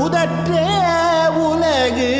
முதற்றே உலகு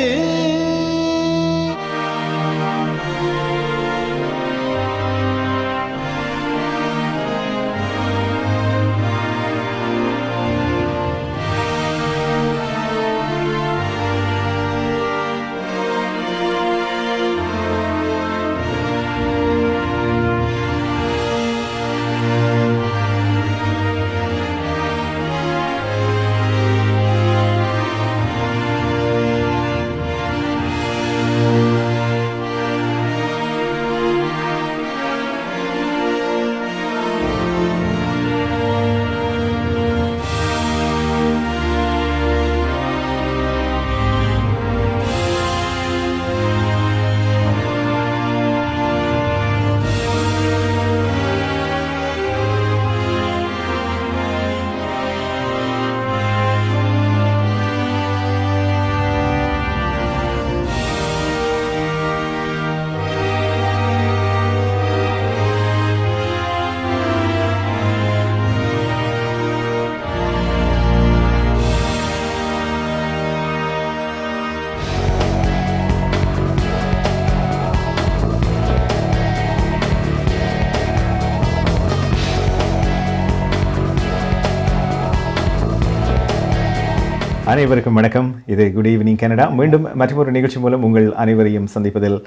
அனைவருக்கும் வணக்கம். இது குட் ஈவினிங் கனடா. மீண்டும் மற்றொரு நிகழ்ச்சி மூலம் உங்கள் அனைவரையும் சந்திப்பதில்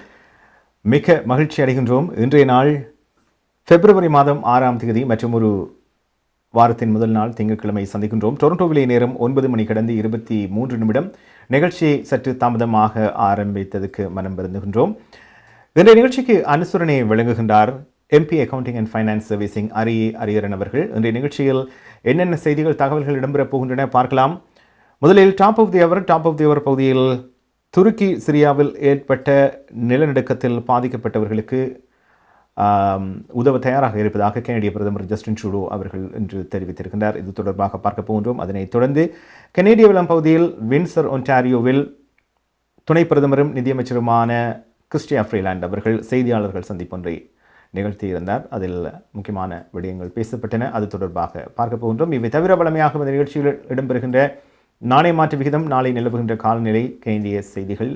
மிக மகிழ்ச்சி அடைகின்றோம். இன்றைய நாள் பிப்ரவரி மாதம் 6ஆம் தேதி மற்றும் ஒரு வாரத்தின் முதல் நாள் திங்கட்கிழமை சந்திக்கின்றோம். டொரண்டோவிலே நேரம் 9 மணி கடந்து 23 நிமிடம். நிகழ்ச்சியை சற்று தாமதமாக ஆரம்பித்ததுக்கு மனம் வருந்துகின்றோம். இன்றைய நிகழ்ச்சிக்கு அனுசரணை வழங்குகின்றார் MP accounting and finance servicing Ariyaran அவர்கள். இன்றைய நிகழ்ச்சியில் என்னென்ன செய்திகள் தகவல்கள் இடம்பெறப் போகின்றன பார்க்கலாம். முதலில் டாப் ஆஃப் தி அவர் பகுதியில் துருக்கி சிரியாவில் ஏற்பட்ட நிலநடுக்கத்தில் பாதிக்கப்பட்டவர்களுக்கு உதவ தயாராக இருப்பதாக கனடிய பிரதமர் ஜஸ்டின் ட்ரூடோ அவர்கள் இன்று தெரிவித்திருக்கின்றார். இது தொடர்பாக பார்க்க போகின்றோம். அதனைத் தொடர்ந்து கனேடிய வளம் பகுதியில் வின்சர் ஒன்டாரியோவில் துணை பிரதமரும் நிதியமைச்சருமான கிறிஸ்டியா ஃப்ரீலாண்ட் அவர்கள் செய்தியாளர்கள் சந்திப்பொன்றை நிகழ்த்தியிருந்தார். அதில் முக்கியமான விடயங்கள் பேசப்பட்டன. அது தொடர்பாக பார்க்க போகின்றோம். இவை தவிர வளமையாக இந்த நிகழ்ச்சியில் இடம்பெறுகின்ற நாணய மாற்று விகிதம், நாளை நிலவுகின்ற காலநிலை, கனடிய செய்திகள்,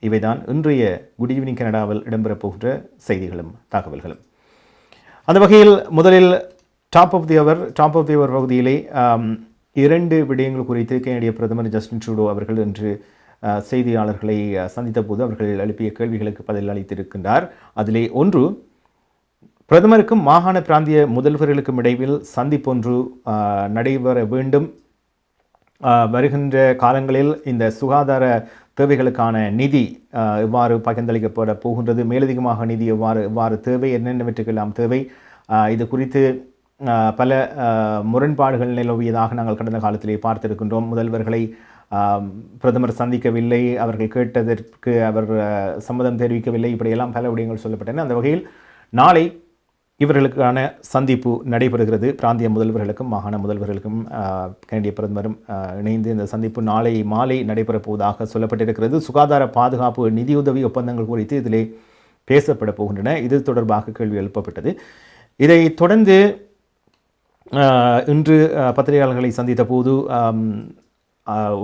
இவைதான் இன்றைய குட் ஈவினிங் கனடாவில் இடம்பெறப் போகின்ற செய்திகளும் தகவல்களும். அந்த வகையில் முதலில் டாப் ஆஃப் தி அவர் பகுதியிலே 2 விடயங்கள் குறித்து கனடிய பிரதமர் ஜஸ்டின் ட்ரூடோ அவர்கள் இன்று செய்தியாளர்களை சந்தித்த போது அவர்கள் எழுப்பிய கேள்விகளுக்கு பதில் அளித்திருக்கின்றார். அதிலே ஒன்று, பிரதமருக்கும் மாகாண பிராந்திய முதல்வர்களுக்கும் இடையில் சந்திப்பொன்று நடைபெற வேண்டும். வருகின்ற காலங்களில் இந்த சுகாதார தேவைகளுக்கான நிதி எவ்வாறு பகிர்ந்தளிக்கப்பட போகின்றது, மேலதிகமாக நிதி எவ்வாறு தேவை, என்னென்னவற்றுக்கெல்லாம் தேவை, இது குறித்து பல முரண்பாடுகள் நிலவியதாக நாங்கள் கடந்த காலத்திலே பார்த்திருக்கின்றோம். முதல்வர்களை பிரதமர் சந்திக்கவில்லை, அவர்கள் கேட்டதற்கு அவர் சம்மதம் தெரிவிக்கவில்லை, இப்படியெல்லாம் பல விடயங்கள் சொல்லப்பட்டன. அந்த வகையில் நாளை இவர்களுக்கான சந்திப்பு நடைபெறுகிறது. பிராந்திய முதல்வர்களுக்கும் மாகாண முதல்வர்களுக்கும் கனடிய பிரதமரும் இணைந்து இந்த சந்திப்பு நாளை மாலை நடைபெறப் போவதாக சொல்லப்பட்டிருக்கிறது. சுகாதார பாதுகாப்பு நிதியுதவி ஒப்பந்தங்கள் குறித்து இதிலே பேசப்பட போகின்றன. இது தொடர்பாக கேள்வி எழுப்பப்பட்டது. இதை தொடர்ந்து இன்று பத்திரிகையாளர்களை சந்தித்த போது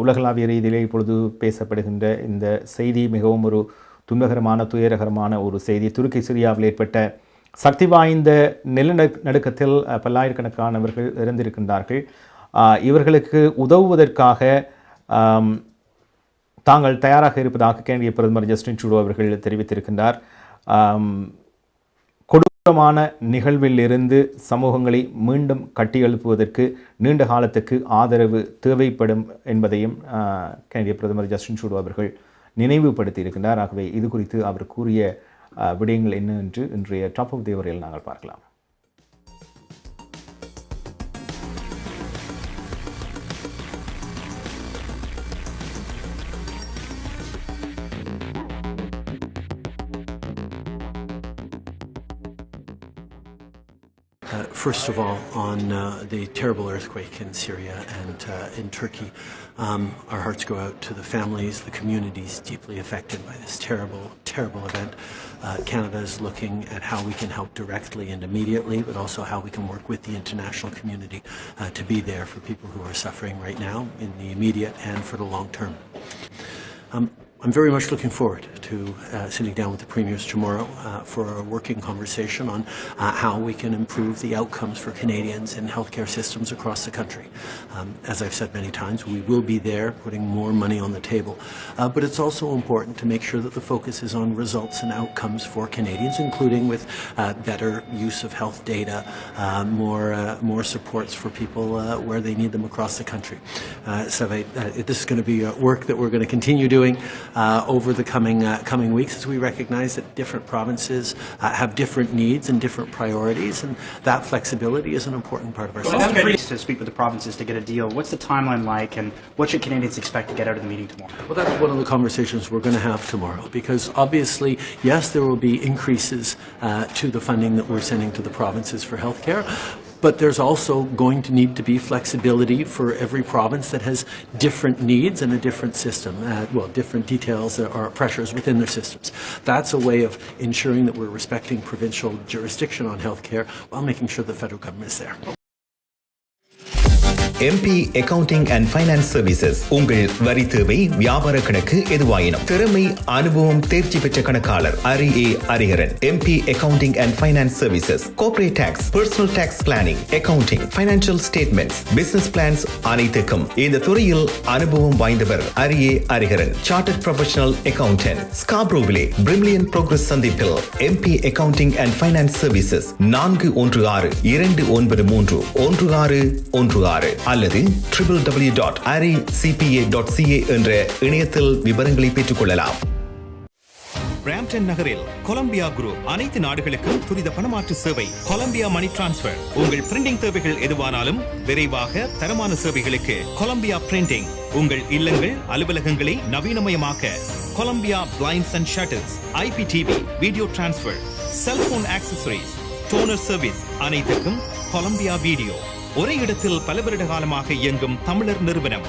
உலகளாவிய ரீதியிலே இப்பொழுது பேசப்படுகின்ற இந்த செய்தி மிகவும் ஒரு துன்பகரமான, துயரகரமான ஒரு செய்தி. துருக்கி சிரியாவில் ஏற்பட்ட சக்தி வாய்ந்த நிலநடுக்கத்தில் பல்லாயிரக்கணக்கானவர்கள் இறந்திருக்கின்றார்கள். இவர்களுக்கு உதவுவதற்காக தாங்கள் தயாராக இருப்பதாக கனடிய பிரதமர் ஜஸ்டின் ட்ரூடோ அவர்கள் தெரிவித்திருக்கின்றார். கொடூரமான நிகழ்வில் இருந்து சமூகங்களை மீண்டும் கட்டியெழுப்புவதற்கு நீண்ட காலத்துக்கு ஆதரவு தேவைப்படும் என்பதையும் கனடிய பிரதமர் ஜஸ்டின் ட்ரூடோ அவர்கள் நினைவுபடுத்தி இருக்கின்றார். ஆகவே இது குறித்து அவர் கூறிய விடயங்கள் என்ன என்று இன்றைய டாப் ஆஃப் தி அவரில் நாங்கள் பார்க்கலாம். first of all, on the terrible earthquake in Syria and in Turkey. Our hearts go out to the families, the communities deeply affected by this terrible, terrible event. Canada is looking at how we can help directly and immediately, but also how we can work with the international community to be there for people who are suffering right now in the immediate and for the long term. I'm very much looking forward to sitting down with the premiers tomorrow for a working conversation on how we can improve the outcomes for Canadians in healthcare systems across the country. As I've said many times, we will be there putting more money on the table, but it's also important to make sure that the focus is on results and outcomes for Canadians, including with better use of health data, more supports for people where they need them across the country. So this is going to be work that we're going to continue doing over the coming weeks, as we recognize that different provinces have different needs and different priorities, and that flexibility is an important part of our system. To speak with the provinces to get a deal. What's the timeline like, and what should Canadians expect to get out of the meeting tomorrow? Well, that's one of the conversations we're going to have tomorrow, because obviously, yes, there will be increases to the funding that we're sending to the provinces for healthcare. But there's also going to need to be flexibility for every province that has different needs and a different system, different details or pressures within their systems. That's a way of ensuring that we're respecting provincial jurisdiction on healthcare while making sure the federal government is there. MP Accounting and Finance Services உங்கள் வரி தேவை வியாபார கணக்கு எதுவாயினும் திறமை அனுபவம் தேர்ச்சி பெற்ற கணக்காளர் Ariaran MP Accounting and Finance Services Corporate Tax Personal Tax Planning Accounting Financial Statements Business Plans அனைத்துக்கும் இந்த துறையில் அனுபவம் வாய்ந்தவர் Ariaran Chartered Professional Accountant Scarboroughவிலே Brimley Progress சந்திப்பில் MP Accounting and Finance Services 416-293-1616 அல்லது www.aricpa.ca என்ற இணையத்தில் விவரங்களை பெற்றுக் கொள்ளலாம். பிராம்ப்டன் நகரில் கொலம்பியா குரூப் அனைத்து நாடுகளுக்கும் துரித பணமாற்று சேவை கொலம்பியா மணி டிரான்ஸ்பர். உங்கள் பிரிண்டிங் தேவைகள் எதுவானாலும் விரைவாக தரமான சேவைகளுக்கு கொலம்பியா பிரிண்டிங். உங்கள் இல்லங்கள் அலுவலகங்களை நவீனமயமாக்க Columbia blinds and shutters, IPTV, video transfer, cellphone accessories, toner service அனைத்துக்கும் கொலம்பியா வீடியோ. ஒரே இடத்தில் பல வருட காலமாக இயங்கும் தமிழர் நிறுவனம்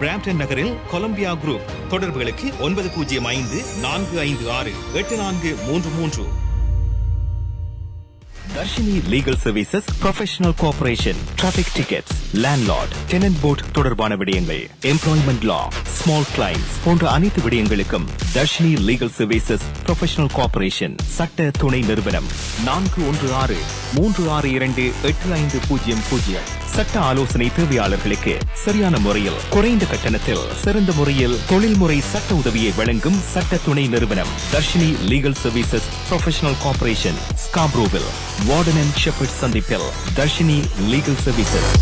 பிராம்ப்டன் நகரில் கொலம்பியா குரூப். தொடர்புகளுக்கு 9054568433. Darshini legal services professional cooperation traffic tickets landlord tenant board தொடர்பான விடயங்கள் எம்ப்ளாய்மெண்ட் லா ஸ்மால் கிளைம்ஸ் போன்ற அனைத்து விடயங்களுக்கும் Darshini legal services professional cooperation சட்ட துணை நிறுவனம் 4163285000. சட்ட ஆலோசனை தேவையாளர்களுக்கு சரியான முறையில் குறைந்த கட்டணத்தில் சிறந்த முறையில் தொழில்முறை சட்ட உதவியை வழங்கும் சட்ட துணை நிறுவனம் Darshini legal services professional cooperation ஸ்காப்ரோவில் வார்டன் அண்ட் ஷெப்பர்ட் சந்திப்பில் Darshini legal services.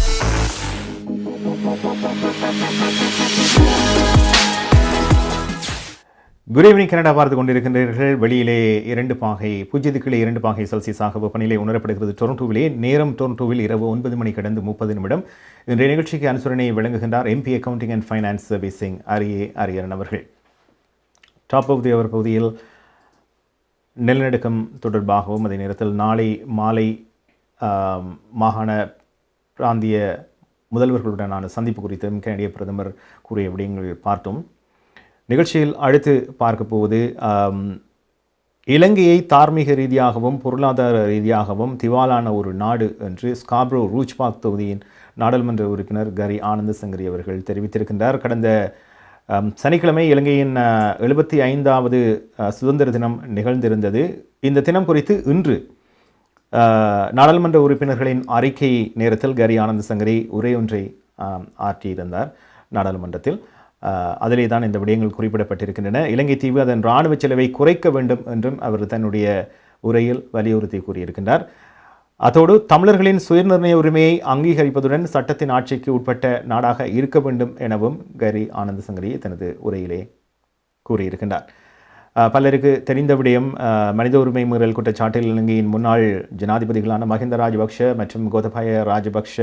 Good evening Canada பார்த்து கொண்டிருக்கின்றீர்கள். வெளியிலே 2 பாகை செல்சியஸாக வெப்பநிலை உணரப்படுகிறது. டொரண்டோவிலே நேரம் டொரண்டோவில் இரவு 9 மணி கடந்து 30 நிமிடம். இன்றைய நிகழ்ச்சிக்கு அனுசரணை வழங்குகின்றார் MP Accounting and Finance Servicing Ariaran அவர்கள். டாப் ஆஃப் தி அவர் பகுதியில் நிலநடுக்கம் தொடர்பாகவும் அதே நேரத்தில் நாளை மாலை மாகாண பிராந்திய முதல்வர்களுடனான சந்திப்பு குறித்தும் கனடிய பிரதமர் கூறிய விடயங்கள் பார்த்தோம். நிகழ்ச்சியில் அடுத்து பார்க்க போவது இலங்கையை தார்மீக ரீதியாகவும் பொருளாதார ரீதியாகவும் திவாலான ஒரு நாடு என்று ஸ்காப்ரோ ரூச்பாக் தொகுதியின் நாடாளுமன்ற உறுப்பினர் கரி ஆனந்த சங்கரி அவர்கள் தெரிவித்திருக்கின்றார். கடந்த சனிக்கிழமை இலங்கையின் 75வது சுதந்திர தினம் நிகழ்ந்திருந்தது. இந்த தினம் குறித்து இன்று நாடாளுமன்ற உறுப்பினர்களின் அறிக்கை நேரத்தில் கரி ஆனந்த சங்கரி உரை ஒன்றை ஆற்றியிருந்தார் நாடாளுமன்றத்தில். அதிலே தான் இந்த விடயங்கள் குறிப்பிடப்பட்டிருக்கின்றன. இலங்கை தீவு அதன் இராணுவ செலவை குறைக்க வேண்டும் என்றும் அவர் தன்னுடைய உரையில் வலியுறுத்தி கூறியிருக்கின்றார். அதோடு தமிழர்களின் சுயநிர்ணய உரிமையை அங்கீகரிப்பதுடன் சட்டத்தின் ஆட்சிக்கு உட்பட்ட நாடாக இருக்க வேண்டும் எனவும் கரி ஆனந்த சங்கரி தனது உரையிலே கூறியிருக்கின்றார். பலருக்கு தெரிந்த விடயம் மனித உரிமை மீறல் குற்றச்சாட்டில் இலங்கையின் முன்னாள் ஜனாதிபதிகளான மஹிந்த ராஜபக்ஷ மற்றும் கோத்தபாய ராஜபக்ஷ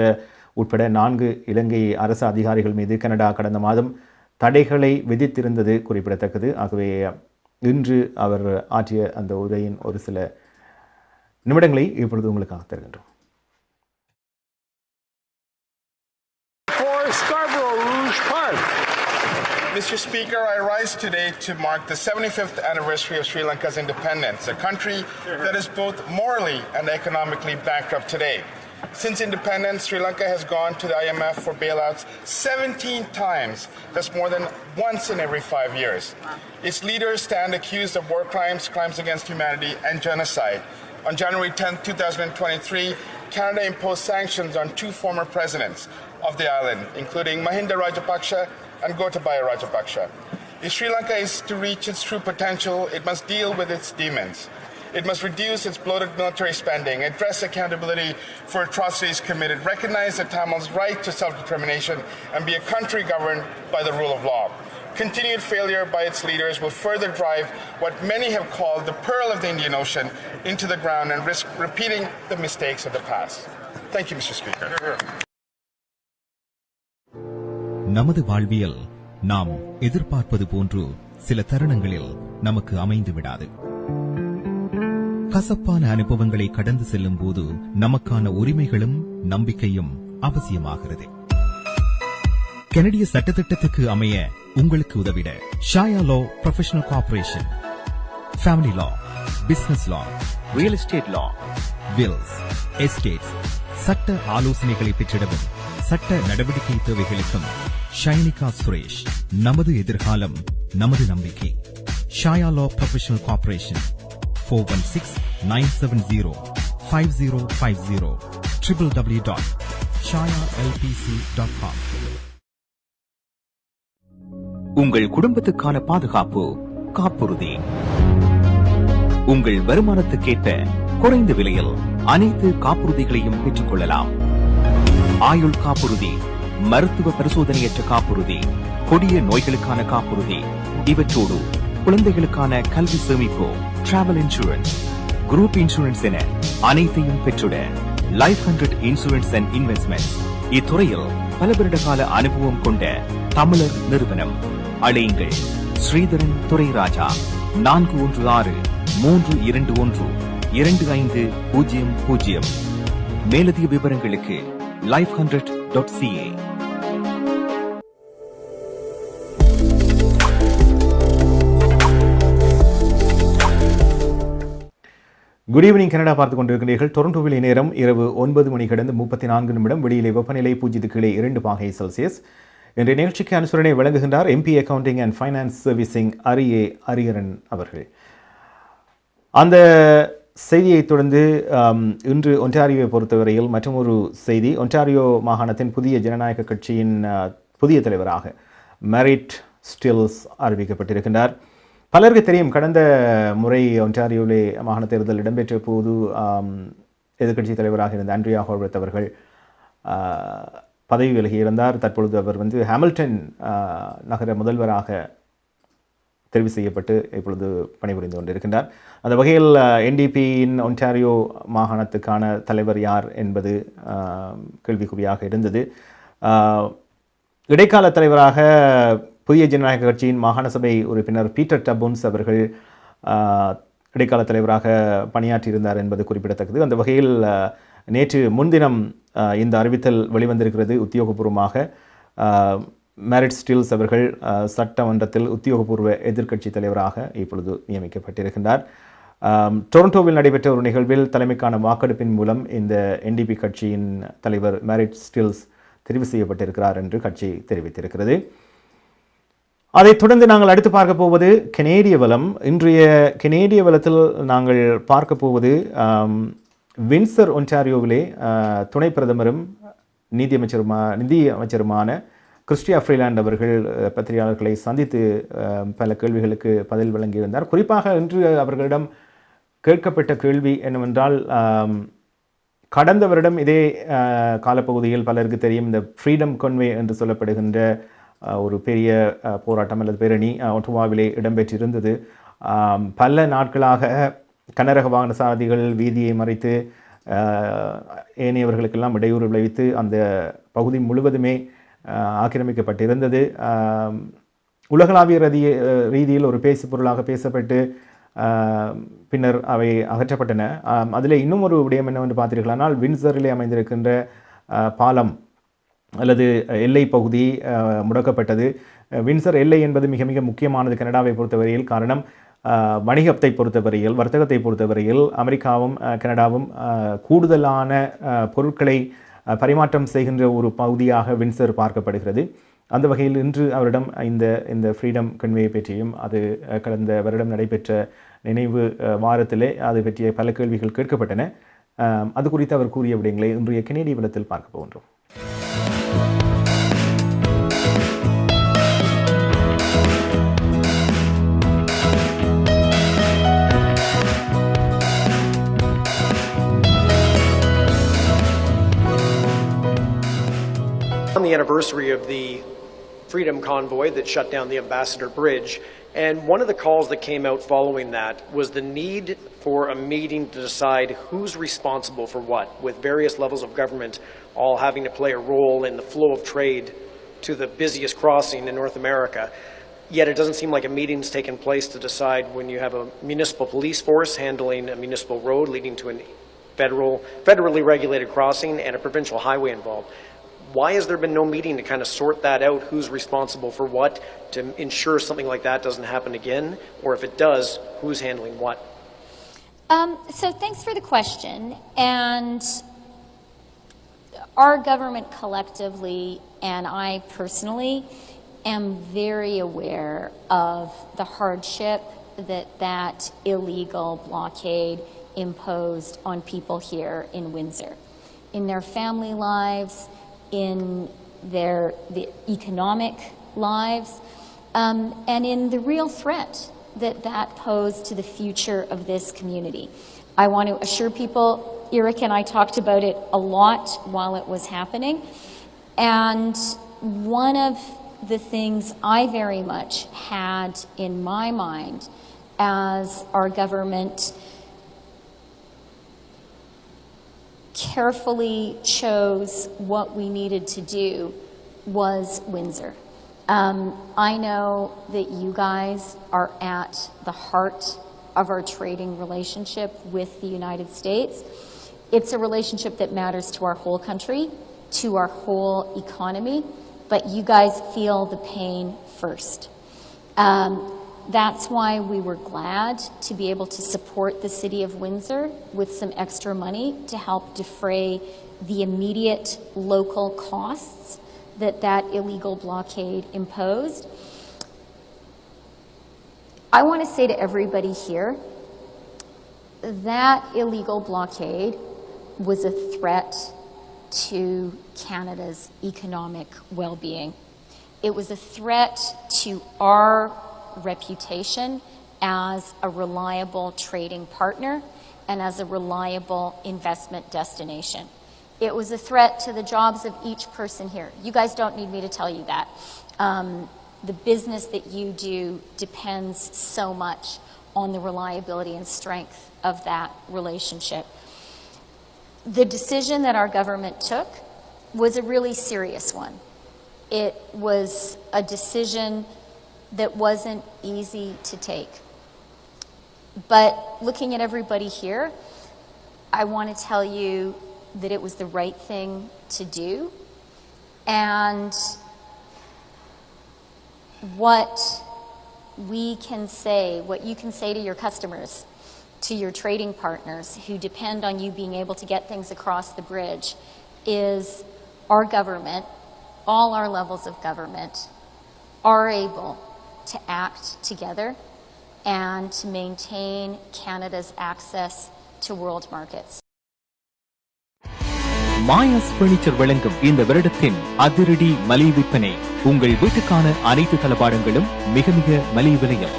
உட்பட 4 இலங்கை அரசு அதிகாரிகள் மீது கனடா கடந்த மாதம் தடைகளை விதித்திருந்தது குறிப்பிடத்தக்கது. ஆகவே இன்று அவர் ஆற்றிய அந்த உரையின் ஒரு சில நிமிடங்களை இப்பொழுது உங்களுக்காக தருகின்றோம். Scarborough Rouge Park. Mr. Speaker, I rise today to mark the 75th anniversary of Sri Lanka's independence, a country that is both morally and economically bankrupt today. Since independence, Sri Lanka has gone to the IMF for bailouts 17 times. That's more than once in every 5 years. Its leaders stand accused of war crimes, crimes against humanity, and genocide. On January 10, 2023, Canada imposed sanctions on 2 former presidents of the island, including Mahinda Rajapaksa and Gotabaya Rajapaksa. If Sri Lanka is to reach its true potential, it must deal with its demons. It must reduce its bloated military spending, address accountability for atrocities committed, recognize the Tamils' right to self-determination, and be a country governed by the rule of law. Continued failure by its leaders will further drive what many have called the pearl of the Indian Ocean into the ground and risk repeating the mistakes of the past. Thank you, Mr. Speaker. நமது வாழ்வியல் நாம் எதிர்பார்ப்பது போன்று சில தருணங்களில் நமக்கு அமைந்து விடாது. கசப்பான அனுபவங்களை கடந்து செல்லும் போது நமக்கான உரிமைகளும் நம்பிக்கையும் அவசியமாகிறது. கனடிய சட்டத்திட்டத்துக்கு அமைய உங்களுக்கு உதவிட ஷாயா லா ப்ரொஃபஷனல் கார்ப்பரேஷன், ஃபேமிலி லா, பிசினஸ் லா, ரியல் எஸ்டேட் லா, வில்ஸ், எஸ்டேட்ஸ், சட்ட ஆலோசனைகளை பெற்றிடவும் சட்ட நடவடிக்கை தேவைகளுக்கும் ஷைனிகா சுரேஷ். நமது எதிர்காலம் நமது நம்பிக்கை. ஷாயா லா ப்ரொஃபஷனல் கார்ப்பரேஷன் 416-970-5050 www.shayalpc.com. உங்கள் குடும்பத்துக்கான பாதுகாப்பு காப்புறுதி. உங்கள் வருமானத்துக்கேற்ப குறைந்த விலையில் அனைத்து காப்புறுதிகளையும் பெற்றுக் கொள்ளலாம். ஆயுள் காப்புறுதி, மருத்துவ பரிசோதனையற்ற காப்புறுதி, கொடிய நோய்களுக்கான காப்புறுதி, இவற்றோடு குழந்தைகளுக்கான கல்வி சேமிப்பு, டிராவல் இன்சூரன்ஸ், குரூப் இன்சூரன்ஸ் என அனைத்தையும் பெற்றுட லைஃப் 100 இன்சூரன்ஸ் அண்ட் இன்வெஸ்ட்மெண்ட்ஸ் இத்துறையில் பல வருட கால அனுபவம் கொண்ட தமிழர் நிறுவனம். அழையுங்கள் ஸ்ரீதரன் துரைராஜா 416-321-2500. மேலதிக விவரங்களுக்கு life100.ca. குட் ஈவினிங் கனடா பார்த்துக் கொண்டிருக்கிறீர்கள். டொரண்டோவில் நேரம் இரவு 9 மணி கடந்து 34 நிமிடம். வெளியிலே வெப்பநிலை 0 கீழே 2 பாகை செல்சியஸ். இன்றைய நிகழ்ச்சிக்கு அனுசரணை வழங்குகின்றார் MP accounting and finance servicing Ariyaran அவர்கள். அந்த செய்தியை தொடர்ந்து இன்று ஒன்டாரியோவை பொறுத்தவரையில் மற்றும் ஒரு செய்தி. ஒன்டாரியோ மாகாணத்தின் புதிய ஜனநாயக கட்சியின் புதிய தலைவராக மேரிட் ஸ்டில்ஸ் அறிவிக்கப்பட்டிருக்கின்றார். பலருக்கு தெரியும், கடந்த முறை ஒன்டாரியோவிலே மாகாண தேர்தல் இடம்பெற்ற போது எதிர்க்கட்சி தலைவராக இருந்த ஆண்ட்ரியா ஹோர்வர்த் அவர்கள் பதவி விலகியிருந்தார். தற்பொழுது அவர் ஹாமில்டன் நகர முதல்வராக தெரிவு செய்யப்பட்டு இப்பொழுது பணிபுரிந்து கொண்டிருக்கின்றார். அந்த வகையில் என்டிபியின் ஒன்டாரியோ மாகாணத்துக்கான தலைவர் யார் என்பது கேள்விக்குறியாக இருந்தது. இடைக்கால தலைவராக புதிய ஜனநாயக கட்சியின் மாகாண சபை உறுப்பினர் பீட்டர் டபுன்ஸ் அவர்கள் இடைக்கால தலைவராக பணியாற்றியிருந்தார் என்பது குறிப்பிடத்தக்கது. அந்த வகையில் நேற்று முன்தினம் இந்த அறிவித்தல் வெளிவந்திருக்கிறது உத்தியோகபூர்வமாக. மேரிட் ஸ்டில்ஸ் அவர்கள் சட்டமன்றத்தில் உத்தியோகபூர்வ எதிர்க்கட்சி தலைவராக இப்பொழுது நியமிக்கப்பட்டிருக்கின்றார். டொரண்டோவில் நடைபெற்ற ஒரு நிகழ்வில் தலைமைக்கான வாக்கெடுப்பின் மூலம் இந்த என்டிபி கட்சியின் தலைவர் மேரிட் ஸ்டில்ஸ் தெரிவு செய்யப்பட்டிருக்கிறார் என்று கட்சி தெரிவித்திருக்கிறது. அதைத் தொடர்ந்து நாங்கள் அடுத்து பார்க்க போவது கனேடிய வலம். இன்றைய கனேடிய வலத்தில் நாங்கள் பார்க்க போவது வின்சர் ஒன்டாரியோவிலே துணை பிரதமரும் நிதி அமைச்சருமான கிறிஸ்டியா ஃப்ரீலாண்ட் அவர்கள் பத்திரிகையாளர்களை சந்தித்து பல கேள்விகளுக்கு பதில் வழங்கியிருந்தார். குறிப்பாக இன்று அவர்களிடம் கேட்கப்பட்ட கேள்வி என்னவென்றால், கடந்த வருடம் இதே காலப்பகுதியில் பலருக்கு தெரியும் இந்த ஃப்ரீடம் கொன்வே என்று சொல்லப்படுகின்ற ஒரு பெரிய போராட்டம் அல்லது பேரணி ஒட்டுவாவிலே இடம்பெற்றிருந்தது. பல நாட்களாக கனரக வாகன சாரதிகள் வீதியை மறைத்து ஏனையவர்களுக்கெல்லாம் இடையூறு விளைவித்து அந்த பகுதி முழுவதுமே ஆக்கிரமிக்கப்பட்டிருந்தது. உலகளாவிய ரீதியில் ஒரு பேசு பொருளாக பேசப்பட்டு பின்னர் அவை அகற்றப்பட்டன. அதில் இன்னும் ஒரு விடயம் என்னவென்று பார்த்தீர்களானால், வின்சரிலே அமைந்திருக்கின்ற பாலம் அல்லது எல்லை பகுதி முடக்கப்பட்டது. வின்சர் எல்லை என்பது மிக மிக முக்கியமானது கனடாவை பொறுத்தவரையில். காரணம், வணிகத்தை பொறுத்தவரையில், வர்த்தகத்தை பொறுத்தவரையில் அமெரிக்காவும் கனடாவும் கூடுதலான பொருட்களை பரிமாற்றம் செய்கின்ற ஒரு பகுதியாக வின்சர் பார்க்கப்படுகிறது. அந்த வகையில் இன்று அவரிடம் இந்த ஃப்ரீடம் கன்வே பற்றியும் அது கடந்த வருடம் நடைபெற்ற நினைவு வாரத்திலே அது பற்றிய பல கேள்விகள் கேட்கப்பட்டன. அது குறித்து அவர் கூறிய விடயங்களை இன்றைய கனேடிய வலத்தில் பார்க்க போகின்றோம். On the anniversary of the Freedom Convoy that shut down the Ambassador Bridge, and one of the calls that came out following that was the need for a meeting to decide who's responsible for what, with various levels of government all having to play a role in the flow of trade to the busiest crossing in North America. Yet it doesn't seem like a meeting's taken place to decide when you have a municipal police force handling a municipal road leading to a federally regulated crossing and a provincial highway involved. Why has there been no meeting to kind of sort that out, who's responsible for what, to ensure something like that doesn't happen again? Or if it does, who's handling what? So thanks for the question. And our government collectively, and I personally, am very aware of the hardship that illegal blockade imposed on people here in Windsor, in their family lives, in the economic lives, and in the real threat that posed to the future of this community. I want to assure people, Eric and I talked about it a lot while it was happening, and one of the things I very much had in my mind as our government carefully chose what we needed to do was Windsor. I know that you guys are at the heart of our trading relationship with the United States. It's a relationship that matters to our whole country, to our whole economy, but you guys feel the pain first. That's why we were glad to be able to support the City of Windsor with some extra money to help defray the immediate local costs that illegal blockade imposed. I want to say to everybody here that illegal blockade was a threat to Canada's economic well-being. It was a threat to our reputation as a reliable trading partner and as a reliable investment destination. It was a threat to the jobs of each person here. You guys don't need me to tell you that. The business that you do depends so much on the reliability and strength of that relationship. The decision that our government took was a really serious one. It was a decision that wasn't easy to take. But looking at everybody here, I want to tell you that it was the right thing to do. And what we can say, what you can say to your customers, to your trading partners who depend on you being able to get things across the bridge, is our government, all our levels of government, are able to act together and to maintain Canada's access to world markets. Maya's furniture வழங்கும் இந்த வருடத்தின் அதிரடி மலிவு விற்பனை. உங்கள் வீட்டுக்கான அனைத்து தளபாடங்களும் மிக மிக மலிவு விலையில்.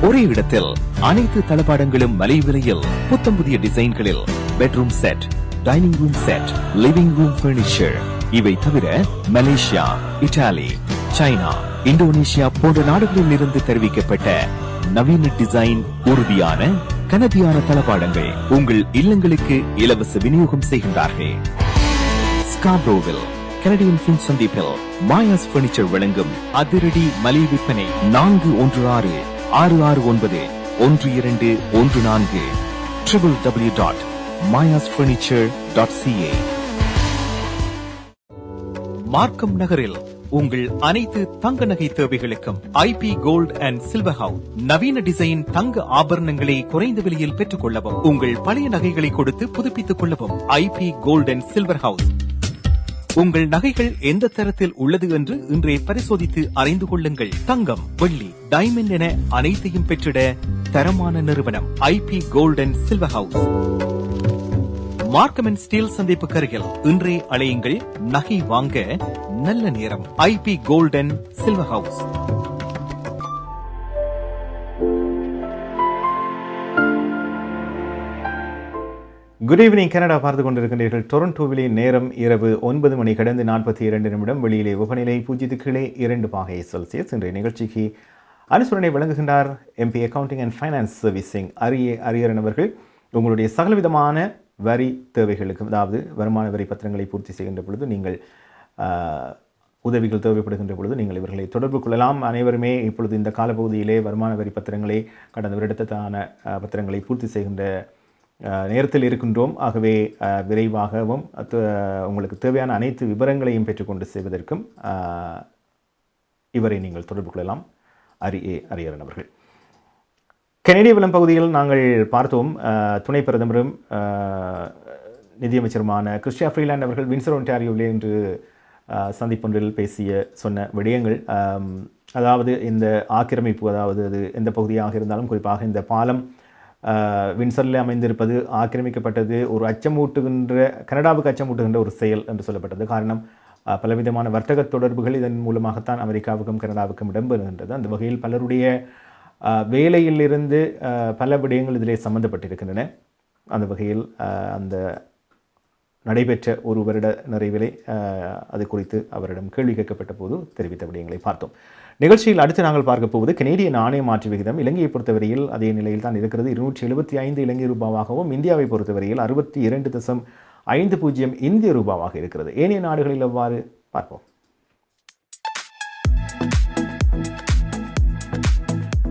ஒரே இடத்தில் அனைத்து தளபாடங்களும் மலிவு விலையில். புத்தம் புதிய டிசைன்களில் bedroom set, dining room set, living room furniture. இவை தவிர மலேசியா, இத்தாலி, சைனா, இந்தோனேஷியா போன்ற நாடுகளில் இருந்து தெரிவிக்கப்பட்ட நவீன டிசைன், உறுதியான கனதியான தளபாடங்கள் உங்கள் இல்லங்களுக்கு இலவச விநியோகம் செய்கின்றார்கள். ஸ்கார்பரோவில் கனடியன் ஃபின் சந்திப்பில் மாயாஸ் பர்னிச்சர் வழங்கும் அதிரடி மலிவு விற்பனை 416-669-1214 www.mayasfurniture.ca. மார்க்கம் நகரில் உங்கள் அனைத்து தங்க நகை தேவைகளுக்கும் IP gold and silver house. நவீன டிசைன் தங்க ஆபரணங்களை குறைந்த விலையில் பெற்றுக் கொள்ளவும், உங்கள் பழைய நகைகளை கொடுத்து புதுப்பித்துக் கொள்ளவும் IP gold and silver house. உங்கள் நகைகள் எந்த தரத்தில் உள்ளது என்று இன்றே பரிசோதித்து அறிந்து கொள்ளுங்கள். தங்கம், வெள்ளி, டைமண்ட் என அனைத்தையும் பெற்றிட தரமான நிறுவனம் IP gold and silver house. Markham and Steel சந்திப்பு அருகில் இன்றே அழையுங்கள். நகை வாங்க நல்ல நேரம். IP gold and silver house. Good evening Canada பார்த்து கொண்டிருக்கின்றீர்கள். டொரண்டோவிலே நேரம் இரவு 9 மணி கடந்து 42 நிமிடம். வெளியிலே வெப்பநிலை 0 கீழே 2 பாகை செல்சியஸ். இன்றைய நிகழ்ச்சிக்கு அனுசரணை வழங்குகின்றார் MP accounting and finance servicing Ariyaran அவர்கள். உங்களுடைய சகலவிதமான வரி தேவைகளுக்கு, அதாவது வருமான வரி பத்திரங்களை பூர்த்தி செய்கின்ற பொழுது, நீங்கள் உதவிகள் தேவைப்படுகின்ற பொழுது நீங்கள் இவர்களை தொடர்பு கொள்ளலாம். அனைவருமே இப்பொழுது இந்த காலப்பகுதியிலே வருமான வரி பத்திரங்களை, கடந்த வருடத்தான பத்திரங்களை பூர்த்தி செய்கின்ற நேரத்தில் இருக்கின்றோம். ஆகவே விரைவாகவும் உங்களுக்கு தேவையான அனைத்து விவரங்களையும் பெற்றுக்கொண்டு செய்வதற்கும் இவரை நீங்கள் தொடர்பு கொள்ளலாம். அரியரன் அவர்கள். கனேடிய வளம் பகுதியில் நாங்கள் பார்த்தோம், துணை பிரதமரும் நிதியமைச்சருமான கிறிஸ்டியா ஃப்ரீலாண்ட் அவர்கள் வின்சர் ஒன்டாரியோவிலே இன்று சந்திப்பொன்றில் சொன்ன விடயங்கள், அதாவது இந்த ஆக்கிரமிப்பு, அதாவது அது எந்த பகுதியாக இருந்தாலும் குறிப்பாக இந்த பாலம் வின்சரில் அமைந்திருப்பது ஆக்கிரமிக்கப்பட்டது ஒரு கனடாவுக்கு அச்சமூட்டுகின்ற ஒரு செயல் என்று சொல்லப்பட்டது. காரணம், பலவிதமான வர்த்தக தொடர்புகள் இதன் மூலமாகத்தான் அமெரிக்காவுக்கும் கனடாவுக்கும் இடம்பெறுகின்றது. அந்த வகையில் பலருடைய வேலையிலிருந்து பல விடயங்கள் இதிலே சம்பந்தப்பட்டிருக்கின்றன. அந்த வகையில் அந்த நடைபெற்ற ஒரு வருட நிறைவிலே அது குறித்து அவரிடம் கேள்வி கேட்கப்பட்ட போது தெரிவித்த விடயங்களை பார்த்தோம். நிகழ்ச்சியில் அடுத்து நாங்கள் பார்க்க போவது கனேடிய நாணய மாற்று விகிதம். இலங்கையை பொறுத்தவரையில் அதே நிலையில் தான் இருக்கிறது. 275 இலங்கை ரூபாவாகவும், இந்தியாவை பொறுத்தவரையில் 62.50 இந்திய ரூபாவாக இருக்கிறது. ஏனைய நாடுகளில் எவ்வாறு பார்ப்போம்.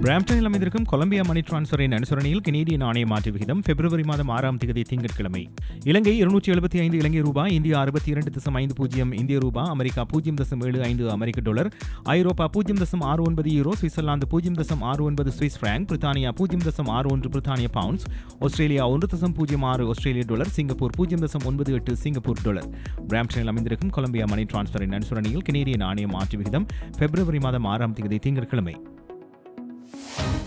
பிராம்டனில் அமைந்திருக்கும் கொலம்பியா மணி டிரான்ஸ்ஃபரின் அனுசரணையில் கனேடிய நாணய மாற்று விகிதம் பிப்ரவரி மாதம் 6ஆம் தேதி திங்கட்கிழமை இலங்கை 275 இலங்கை ரூபாய், இந்தியா 62.50 இந்திய ரூபாய், அமெரிக்கா 0.75 அமெரிக்க டாலர், ஐரோப்பா 0.69 யூரோ, சுவிட்சர்லாந்து 0.69 சுவிஸ் பிராங்க், பிரித்தானியா 0.61 பிரித்தானிய பவுண்ட்ஸ், ஆஸ்திரேலியா 1.06 ஆஸ்திரேலிய டாலர், சிங்கப்பூர் 0.98 சிங்கப்பூர் டாலர். பிராம்டனில் அமைந்திருக்கும் கொலம்பியா மணி டிரான்ஸ்ஃபரின் அனுசரணையில் கனேடிய நாணய மாற்று விகிதம் பிப்ரவரி மாதம் 6ஆம் தேதி திங்கட்கிழமை.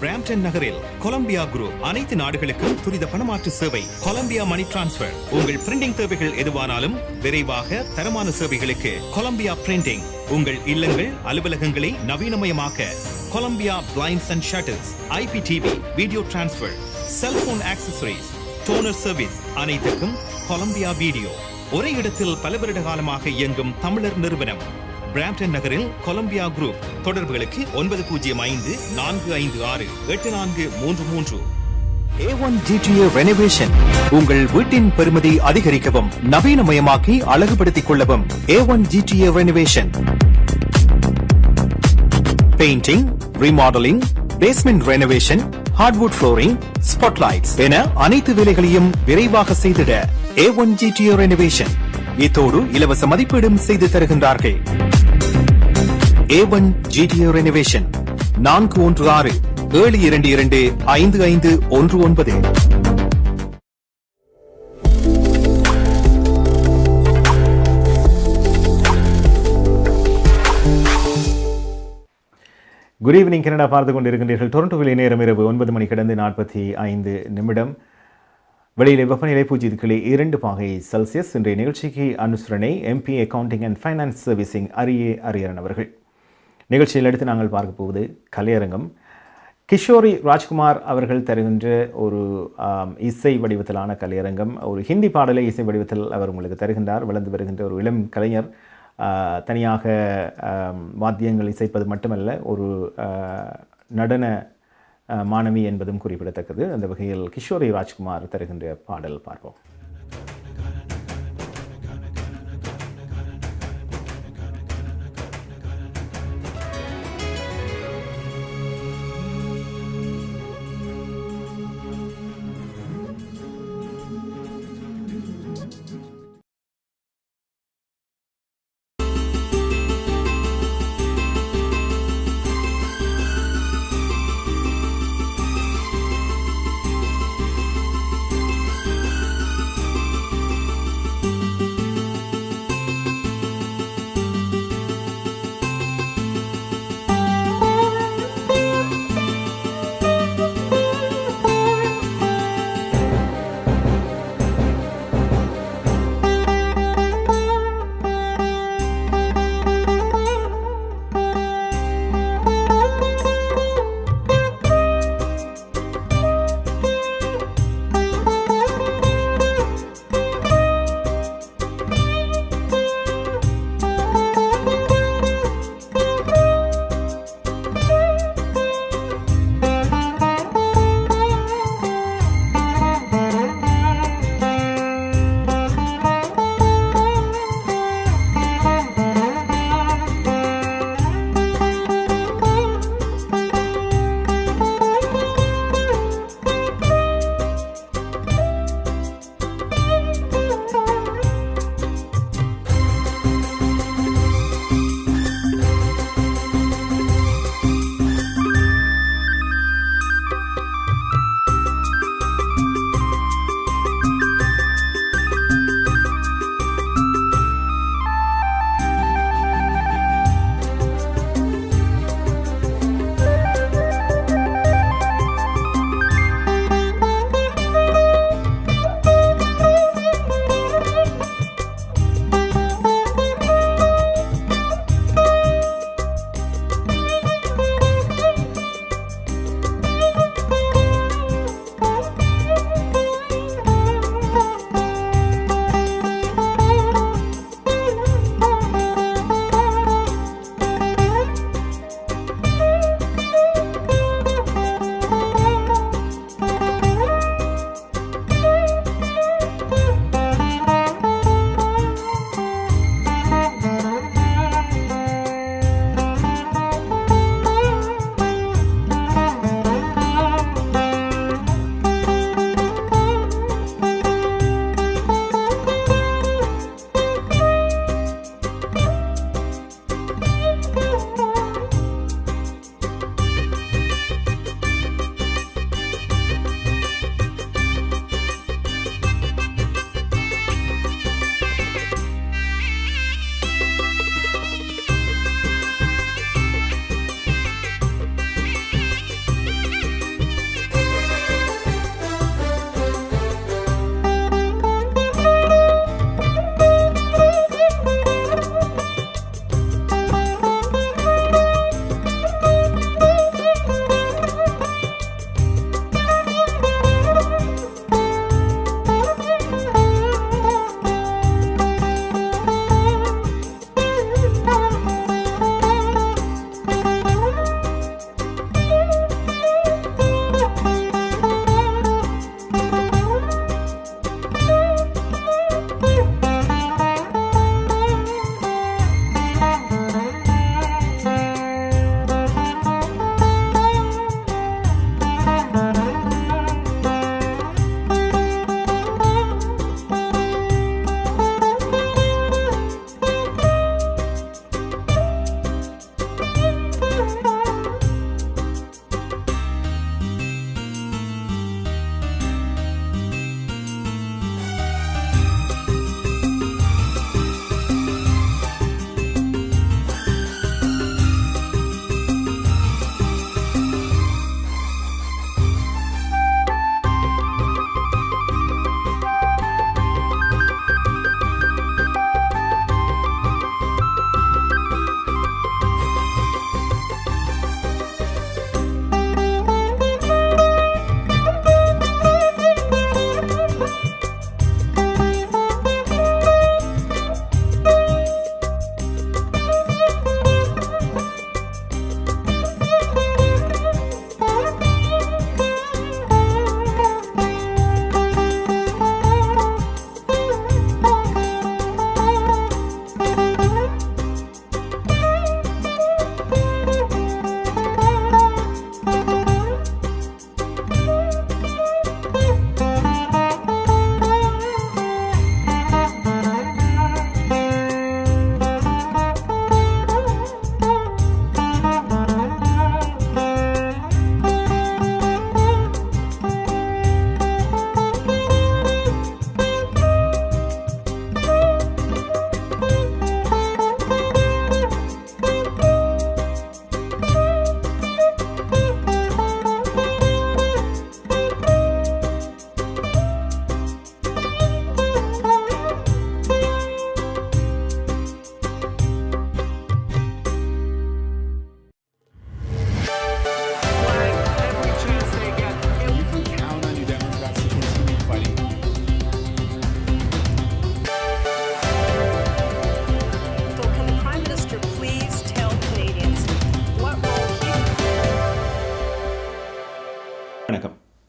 பிராம்டன் நகரில் கொலம்பியா குரூப் அனைத்து நாடுகளுக்கும் துரித பணமாற்று சேவை கொலம்பியா மணி டிரான்ஸ்ஃபர். உங்கள் பிரிண்டிங் தேவைகள் எதுவானாலும் விரைவாக தரமான சேவைகளுக்கு கொலம்பியா பிரிண்டிங். உங்கள் இல்லங்கள், அலுவலகங்களை நவீனமயமாக்க Columbia blinds and shutters, IPTV, video transfer, cellphone accessories, toner service அனைத்துக்கும் கொலம்பியா வீடியோ. ஒரே இடத்தில் பல வருட காலமாக இயங்கும் தமிழர் நிறுவனம் பிராம்டன் நகரில் கொலம்பியா குரூப். தொடர்புகளுக்கு 9054568433. A1 GTA renovation. உங்கள் வீட்டின் பெறுமதி அதிகரிக்கவும், நவீனமயமாக்கி அழகுபடுத்திக் கொள்ளவும் A1 GTA renovation. Painting, remodelling, basement renovation, hardwood flooring, spotlights என அனைத்து வேலைகளையும் விரைவாக செய்திட A1 GTA ரெனோவேஷன். இத்தோடு இலவச மதிப்பீடும் செய்து தருகின்றார்கள். A1 GTA renovation 416-722-5519. Good evening Canada பார்த்து கொண்டிருக்கின்றீர்கள். டொரண்டோவில் நேரம் இரவு 9 மணி கடந்து 45 நிமிடம். வெளியிலே வெப்பநிலை 0 கீழே 2 பாகை செல்சியஸ். இன்றைய நிகழ்ச்சிக்கு அனுசரணை MP accounting and finance servicing Ariyaran அவர்கள். நிகழ்ச்சியில் அடுத்து நாங்கள் பார்க்க போவது கலையரங்கம். கிஷோரி ராஜ்குமார் அவர்கள் தருகின்ற ஒரு இசை வடிவத்திலான கலையரங்கம். ஒரு ஹிந்தி பாடலை இசை வடிவத்தில் அவர் உங்களுக்கு தருகின்றார். வளர்ந்து வருகின்ற ஒரு இளம் கலைஞர். தனியாக வாத்தியங்கள் இசைப்பது மட்டுமல்ல, ஒரு நடன மாணவி என்பதும் குறிப்பிடத்தக்கது. அந்த வகையில் கிஷோரி ராஜ்குமார் தருகின்ற பாடல் பார்ப்போம்.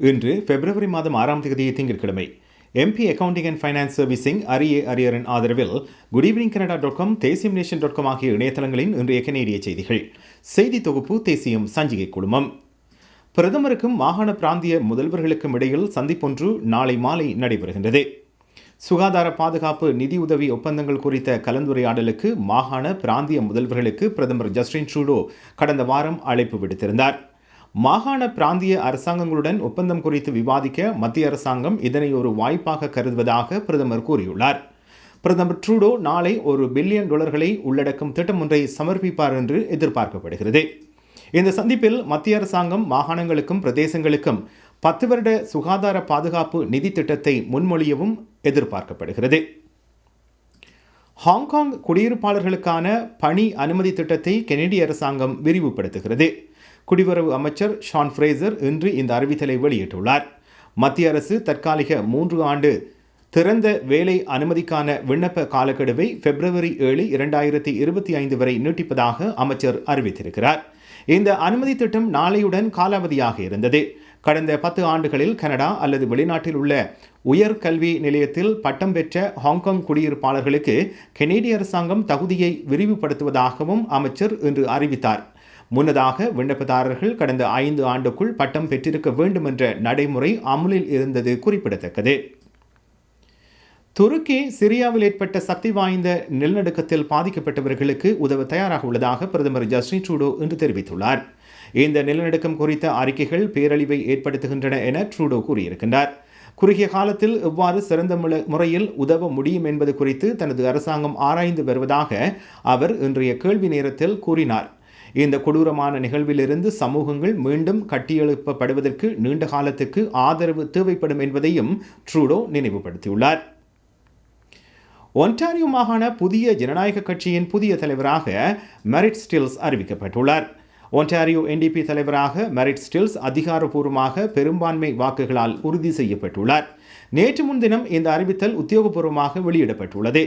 இன்று பிப்ரவரி மாதம் 6ஆம் தேதி திங்கட்கிழமை. MP accounting and finance servicing Hariharan ஆதரவில் goodevningcanada.com தேசியம்நேஷன்.com ஆகிய இணையதளங்களின் இன்றைய கனேடிய செய்திகள். செய்தி தொகுப்பு தேசியம் சஞ்சிகை குழுமம். பிரதமருக்கும் மாகாண பிராந்திய முதல்வர்களுக்கும் இடையில் சந்திப்பொன்று நாளை மாலை நடைபெறுகின்றது. சுகாதார பாதுகாப்பு நிதியுதவி ஒப்பந்தங்கள் குறித்த கலந்துரையாடலுக்கு மாகாண பிராந்திய முதல்வர்களுக்கு பிரதமர் ஜஸ்டின் ட்ரூடோ கடந்த வாரம் அழைப்பு விடுத்திருந்தார். மாகாண பிராந்திய அரசாங்கங்களுடன் ஒப்பந்தம் குறித்து விவாதிக்க மத்திய அரசாங்கம் இதனை ஒரு வாய்ப்பாக கருதுவதாக பிரதமர் கூறியுள்ளார். பிரதமர் ட்ரூடோ நாளை $1 பில்லியன் உள்ளடக்கும் திட்டம் ஒன்றை சமர்ப்பிப்பார் என்று எதிர்பார்க்கப்படுகிறது. இந்த சந்திப்பில் மத்திய அரசாங்கம் மாகாணங்களுக்கும் பிரதேசங்களுக்கும் 10 வருட சுகாதார பாதுகாப்பு நிதி திட்டத்தை முன்மொழியவும் எதிர்பார்க்கப்படுகிறது. ஹாங்காங் குடியிருப்பாளர்களுக்கான பணி அனுமதி திட்டத்தை கெனடிய அரசாங்கம் விரிவுபடுத்துகிறது. குடிவரவு அமைச்சர் ஷான் ஃப்ரேசர் இன்று இந்த அறிவித்தலை வெளியிட்டுள்ளார். மத்திய அரசு தற்காலிக 3 ஆண்டு திறந்த வேலை அனுமதிக்கான விண்ணப்ப காலக்கெடுவை பிப்ரவரி 7, 2025 வரை நீட்டிப்பதாக அமைச்சர் அறிவித்திருக்கிறார். இந்த அனுமதி திட்டம் நாளையுடன் காலாவதியாக இருந்தது. கடந்த 10 ஆண்டுகளில் கனடா அல்லது வெளிநாட்டில் உள்ள உயர்கல்வி நிலையத்தில் பட்டம் பெற்ற ஹாங்காங் குடியிருப்பாளர்களுக்கு கெனடிய அரசாங்கம் தகுதியை விரிவுபடுத்துவதாகவும் அமைச்சர் இன்று அறிவித்தார். முன்னதாக விண்ணப்பதாரர்கள் கடந்த 5 ஆண்டுக்குள் பட்டம் பெற்றிருக்க வேண்டும் என்ற நடைமுறை அமுலில் இருந்தது குறிப்பிடத்தக்கது. துருக்கி சிரியாவில் ஏற்பட்ட சக்தி வாய்ந்த நிலநடுக்கத்தில் பாதிக்கப்பட்டவர்களுக்கு உதவ தயாராக உள்ளதாக பிரதமர் ஜஸ்டின் ட்ரூடோ இன்று தெரிவித்துள்ளார். இந்த நிலநடுக்கம் குறித்த அறிக்கைகள் பேரழிவை ஏற்படுத்துகின்றன என ட்ரூடோ கூறியிருக்கின்றார். குறுகிய காலத்தில் எவ்வாறு சிறந்த முறையில் உதவ முடியும் என்பது குறித்து தனது அரசாங்கம் ஆராய்ந்து வருவதாக அவர் இன்றைய கேள்வி நேரத்தில் கூறினார். இந்த கொடூரமான நிகழ்விலிருந்து சமூகங்கள் மீண்டும் கட்டியெழுப்பப்படுவதற்கு நீண்ட காலத்துக்கு ஆதரவு தேவைப்படும் என்பதையும் ட்ரூடோ நினைவுபடுத்தியுள்ளார். ஒன்டாரியோ மாகாண புதிய ஜனநாயக கட்சியின் புதிய தலைவராக மெரிட் ஸ்டில்ஸ் அறிவிக்கப்பட்டுள்ளார். ஒன்டாரியோ NDP தலைவராக மெரிட் ஸ்டில்ஸ் அதிகாரப்பூர்வமாக பெரும்பான்மை வாக்குகளால் உறுதி செய்யப்பட்டுள்ளார். நேற்று முன்தினம் இந்த அறிவித்தல் உத்தியோகபூர்வமாக வெளியிடப்பட்டுள்ளது.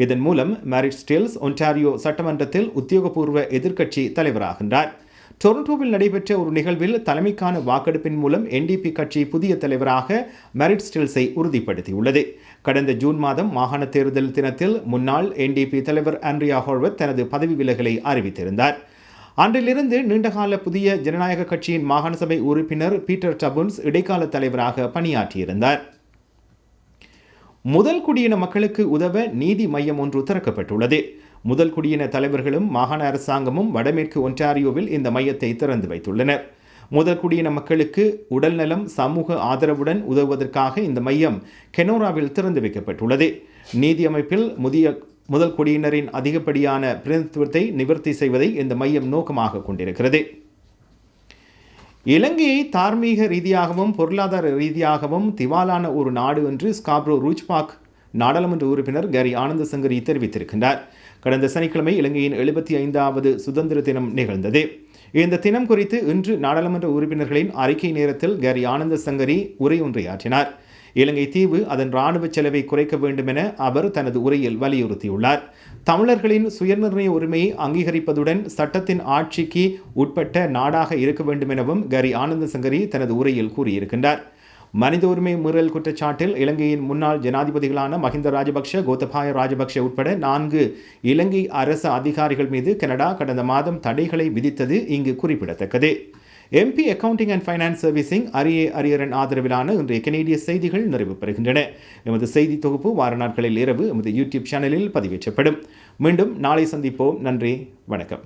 இதன் மூலம் மெரிட் ஸ்டில்ஸ் ஒன்டாரியோ சட்டமன்றத்தில் உத்தியோகபூர்வ எதிர்க்கட்சி தலைவராகின்றார். டொரண்டோவில் நடைபெற்ற ஒரு நிகழ்வில் தலைமைக்கான வாக்கெடுப்பின் மூலம் NDP கட்சி புதிய தலைவராக மெரிட் ஸ்டில்ஸை உறுதிப்படுத்தியுள்ளது. கடந்த ஜூன் மாதம் மாகாண தேர்தல் தினத்தில் முன்னாள் NDP தலைவர் ஆண்ட்ரியா ஹார்வர்ட் தனது பதவி விலகலை அறிவித்திருந்தார். அன்றிலிருந்து நீண்டகால புதிய ஜனநாயக கட்சியின் மாகாண சபை உறுப்பினர் பீட்டர் டபுன்ஸ் இடைக்கால தலைவராக பணியாற்றியிருந்தார். முதல் குடியின மக்களுக்கு உதவ நீதி மையம் ஒன்று திறக்கப்பட்டுள்ளது. முதல் குடியின தலைவர்களும் மாகாண அரசாங்கமும் வடமேற்கு ஒன்டாரியோவில் இந்த மையத்தை திறந்து வைத்துள்ளனர். முதல் குடியின மக்களுக்கு உடல்நலம் சமூக ஆதரவுடன் உதவுவதற்காக இந்த மையம் கெனோராவில் திறந்து வைக்கப்பட்டுள்ளது. நீதி அமைப்பில் முதல் குடியினரின் அதிகப்படியான பிரதிநிதித்துவத்தை நிவர்த்தி செய்வதை இந்த மையம் நோக்கமாக கொண்டிருக்கிறது. இலங்கையை தார்மீக ரீதியாகவும் பொருளாதார ரீதியாகவும் திவாலான ஒரு நாடு என்று ஸ்காப்ரோ ரூச்பாக் நாடாளுமன்ற உறுப்பினர் கேரி ஆனந்த சங்கரி தெரிவித்திருக்கின்றார். கடந்த சனிக்கிழமை இலங்கையின் 75வது சுதந்திர தினம் நிகழ்ந்தது. இந்த தினம் குறித்து இன்று நாடாளுமன்ற உறுப்பினர்களின் அறிக்கை நேரத்தில் கேரி ஆனந்த சங்கரி உரை ஒன்றையாற்றினார். இலங்கை தீவு அதன் இராணுவ செலவை குறைக்க வேண்டும் என அவர் தனது உரையில் வலியுறுத்தியுள்ளார். தமிழர்களின் சுயநிர்ணய உரிமையை அங்கீகரிப்பதுடன் சட்டத்தின் ஆட்சிக்கு உட்பட்ட நாடாக இருக்க வேண்டும் எனவும் கேரி ஆனந்த சங்கரி தனது உரையில் கூறியிருக்கின்றார். மனித உரிமை மீறல் குற்றச்சாட்டில் இலங்கையின் முன்னாள் ஜனாதிபதிகளான மஹிந்த ராஜபக்ஷ, கோத்தபாய ராஜபக்ஷ உட்பட 4 இலங்கை அரசு அதிகாரிகள் மீது கனடா கடந்த மாதம் தடைகளை விதித்தது இங்கு குறிப்பிடத்தக்கது. MP accounting and finance servicing Ariyaran ஆதரவிலான இன்றைய கனேடிய செய்திகள் நிறைவு பெறுகின்றன. எமது செய்தி தொகுப்பு வார நாட்களில் இரவு எமது யூடியூப் சேனலில் பதிவேற்றப்படும். மீண்டும் நாளை சந்திப்போம். நன்றி, வணக்கம்.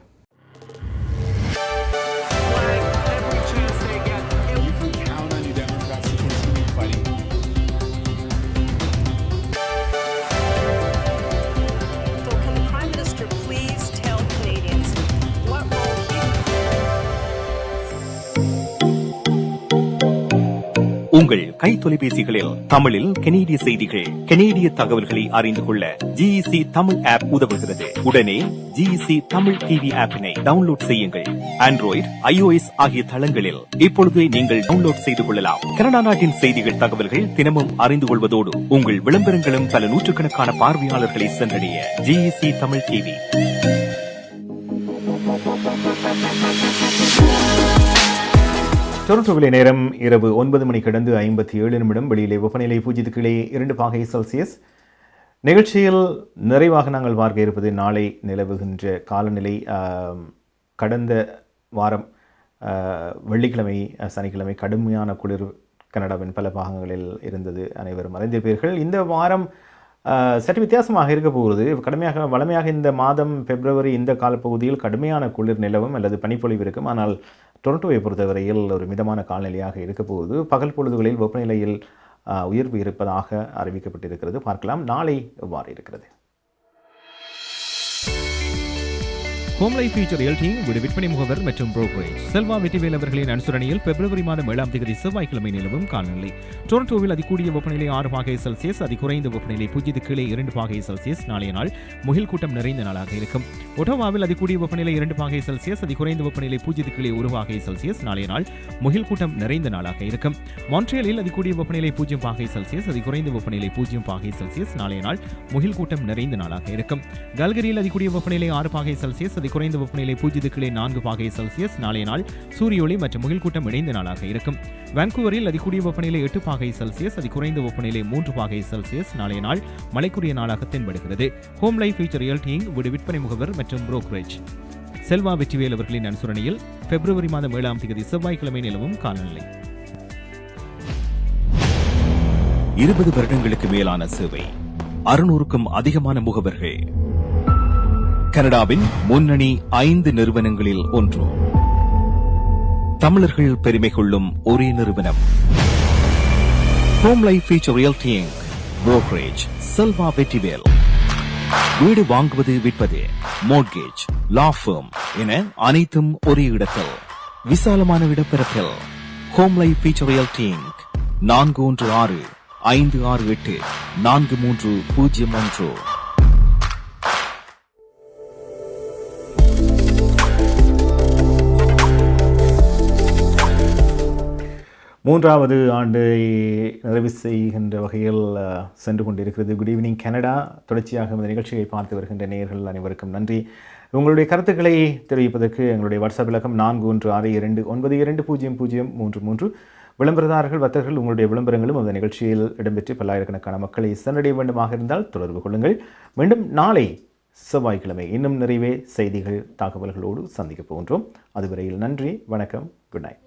உங்கள் கை தொலைபேசிகளில் தமிழில் கனேடிய செய்திகள், கனேடிய தகவல்களை அறிந்து கொள்ள GEC தமிழ் ஆப் உதவுகிறது. உடனே GEC தமிழ் டிவி ஆப்பினை டவுன்லோட் செய்யுங்கள். ஆண்ட்ராய்டு, iOS ஆகிய தளங்களில் இப்பொழுதே நீங்கள் டவுன்லோட் செய்து கொள்ளலாம். கனடா நாட்டின் செய்திகள், தகவல்கள் தினமும் அறிந்து கொள்வதோடு உங்கள் விளம்பரங்களும் பல நூற்றுக்கணக்கான பார்வையாளர்களை சென்றடைய GEC தமிழ் டிவி. டொரண்டோவிலே நேரம் இரவு 9 மணி கடந்து 57 நிமிடம். வெளியிலே வெப்பநிலை 0 கீழே 2 பாகை செல்சியஸ். நிகழ்ச்சியில் நிறைவாக நாங்கள் பார்க்க இருப்பது நாளை நிலவுகின்ற காலநிலை. கடந்த வாரம் வெள்ளிக்கிழமை சனிக்கிழமை கடுமையான குளிர் கனடாவின் பல பாகங்களில் இருந்தது, அனைவரும் அறிந்திருப்பீர்கள். இந்த வாரம் சற்று வித்தியாசமாக இருக்க போகிறது. வளமையாக இந்த மாதம் பிப்ரவரி இந்த காலப்பகுதியில் கடுமையான குளிர் நிலவும் அல்லது பனிப்பொழிவு இருக்கும். ஆனால் டொரண்டோவை பொறுத்தவரையில் ஒரு மிதமான காலநிலையாக இருக்க போகுது. பகல் பொழுதுகளில் வெப்பநிலையில் உயர்வு இருப்பதாக அறிவிக்கப்பட்டிருக்கிறது. பார்க்கலாம் நாளை எவ்வாறு இருக்கிறது. ஹோம் லைஃப் ஃபியூச்சர் ரியல்டிங் வீடு விற்பனை முகவர் மற்றும் புரோக்கரேஜ் செல்வா வெற்றிவேல் அவர்களின் அனுசரணையில் பிப்ரவரி மாதம் 7ஆம் தேதி செவ்வாய்க்கிழமை நிலவும் காலநிலை. டொரண்டோவில் அதிகூடிய வெப்பநிலை 6 பாகை செல்சியஸ், அதிகுறைந்த வெப்பநிலை 0 கீழே 2 பாகை செல்சியஸ். நாளைய நாள் முகில் கூட்டம் நிறைந்த நாளாக இருக்கும். ஒட்டோவாவில் அதிகூடிய வெப்பநிலை 2 பாகை செல்சியஸ், அதிகுறைந்த வெப்பநிலை 0 கீழே 1 பாகை செல்சியஸ். நாளைய நாள் முகில் கூட்டம் நிறைந்த நாளாக இருக்கும். மான்ட்ரியலில் அதிகூடிய வெப்பநிலை 0 பாகை செல்சியஸ், அதிகுறைந்த வெப்பநிலை 0 பாகை செல்சியஸ். நாளைய நாள் முகில் கூட்டம் நிறைந்த நாளாக இருக்கும். கல்கரியில் அதிகூடிய வெப்பநிலை 6 பாகை செல்சியஸ், குறைந்த வெப்பநிலை 0 கீழே 4 பாகை செல்சியஸ். நாளைய நாள் சூரிய ஒளி மற்றும் முகில் கூட்டம் இணைந்த நாளாக இருக்கும். வான்கூவரில் அதிகூடிய வெப்பநிலை 8 பாகை செல்சியஸ், அதிகுறைந்த வெப்பநிலை 3 பாகை செல்சியஸ். நாளைய நாள் மழைக்குரிய நாளாக தென்படுகிறது. ஹோம் லைஃப் ஃபியூச்சர் ரியல்டிங் வீடு விற்பனை முகவர் மற்றும் புரோக்கரேஜ் செல்வா வெற்றிவேல் அவர்களின் அனுசரணையில் பிப்ரவரி மாதம் 7ஆம் தேதி செவ்வாய்க்கிழமை நிலவும் காலநிலை. 20 வருடங்களுக்கு மேலான சேவை, 600க்கும் அதிகமான முகவர்கள், கனடாவின் முன்னணி 5 நிறுவனங்களில் ஒன்று, தமிழர்கள் பெருமை கொள்ளும் ஒரே நிறுவனம். Home life future realty Inc, brokerage Selva Vetrivel. வீடு வாங்குவது, விற்பது, மோட்கேஜ், லா ஃபர்ம் என அனைத்தும் ஒரே இடத்தில், விசாலமான இடப்பரப்பில். Home life future realty inc, 416-568-4301. மூன்றாவது ஆண்டை நிறைவு செய்கின்ற வகையில் சென்று கொண்டிருக்கிறது குட் ஈவினிங் கனடா. தொடர்ச்சியாக இந்த நிகழ்ச்சியை பார்த்து வருகின்ற நேயர்கள் அனைவருக்கும் நன்றி. உங்களுடைய கருத்துக்களை தெரிவிப்பதற்கு எங்களுடைய வாட்ஸ்அப் இலக்கம் 4162920033. விளம்பரதாரர்கள், வர்த்தகர்கள், உங்களுடைய விளம்பரங்களும் அந்த நிகழ்ச்சியில் இடம்பெற்று பல்லாயிரக்கணக்கான மக்களை சென்றடைய வேண்டுமாக இருந்தால் தொடர்பு கொள்ளுங்கள். மீண்டும் நாளை செவ்வாய்க்கிழமை இன்னும் நிறைவே செய்திகள், தகவல்களோடு சந்திக்கப் போகின்றோம். அதுவரையில் நன்றி, வணக்கம், குட் நைட்.